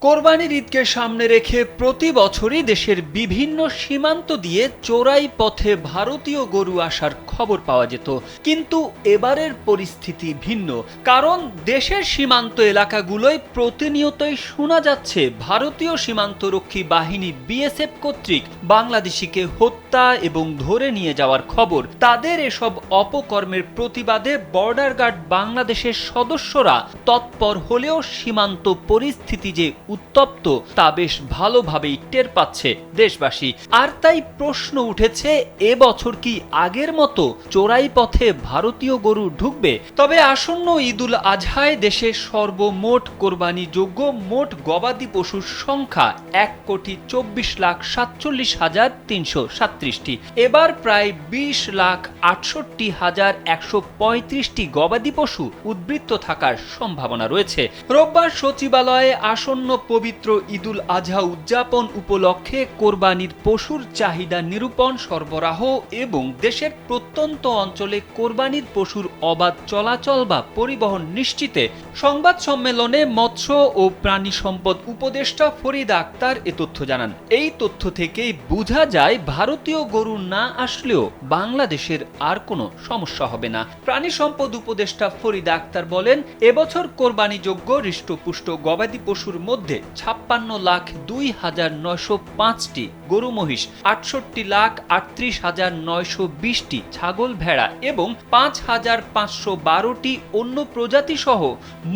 কোরবানির ঈদকে সামনে রেখে প্রতি বছরই দেশের বিভিন্ন সীমান্ত দিয়ে চোরাই পথে ভারতীয় গরু আসার খবর পাওয়া যেত, কিন্তু এবারের পরিস্থিতি ভিন্ন। কারণ দেশের সীমান্ত এলাকাগুলোয় প্রতিনিয়তই শোনা যাচ্ছে ভারতীয় সীমান্তরক্ষী বাহিনী বিএসএফ কর্তৃক বাংলাদেশিকে হত্যা এবং ধরে নিয়ে যাওয়ার খবর। তাদের এসব অপকর্মের প্রতিবাদে বর্ডার গার্ড বাংলাদেশের সদস্যরা তৎপর হলেও সীমান্ত পরিস্থিতি যে উত্তপ্ত তা বেশ ভালোভাবেই টের পাচ্ছে দেশবাসী। আর তাই প্রশ্ন উঠেছে, এবছর কি আগের মতো চোরাই পথে ভারতীয় গরু ঢুকবে? তবে আসন্ন ঈদুল আজহায় দেশে সর্বমোট কোরবানিযোগ্য মোট গবাদি পশুর সংখ্যা 1,24,47,337টি। এবার প্রায় 20,68,135টি গবাদি পশু উদ্বৃত্ত থাকার সম্ভাবনা রয়েছে। রোববার সচিবালয়ে আসন্ন পবিত্র ঈদুল আজহা উদযাপন উপলক্ষে কোরবানির পশুর চাহিদা নিরূপণ, সরবরাহ এবং দেশের প্রত্যন্ত অঞ্চলে কোরবানির পশুর অবাধ চলাচল বা পরিবহন নিশ্চিতে সংবাদ সম্মেলনে মৎস্য ও প্রাণী সম্পদ উপদেষ্টা ফরিদা আক্তার এ তথ্য জানান। এই তথ্য থেকেই বোঝা যায় ভারতীয় গরু না আসলেও বাংলাদেশের আর কোনো সমস্যা হবে না। প্রাণী সম্পদ উপদেষ্টা ফরিদা আক্তার বলেন, এবছর কোরবানিযোগ্য হৃষ্টপুষ্ট গবাদি পশুর মধ্যে 56,02,905টি গরু মহিষ, 68,38,920টি ছাগল ভেড়া এবং 5,512টি অন্য প্রজাতি সহ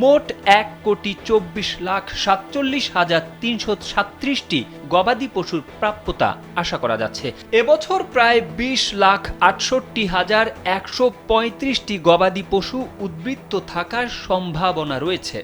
মোট 1,24,47,337টি গবাদি পশুর প্রাপ্যতা আশা করা যাচ্ছে। এবছর প্রায় 20,68,135টি গবাদি পশু উদ্বৃত্ত থাকার সম্ভাবনা রয়েছে।